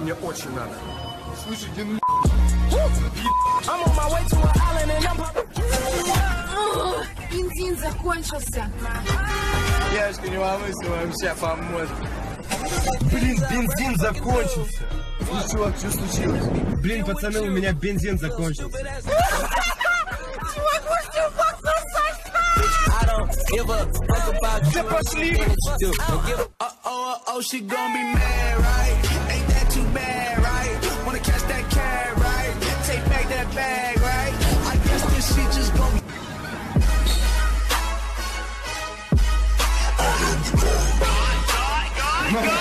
мне очень надо. Слушайте, ну... Бензин закончился. Девушка, не волнуйся, вообще поможет. Блин, бензин закончился. Ну, чувак, что случилось? Блин, пацаны, у меня бензин закончился. Чувак, можете упасть Да пошли! на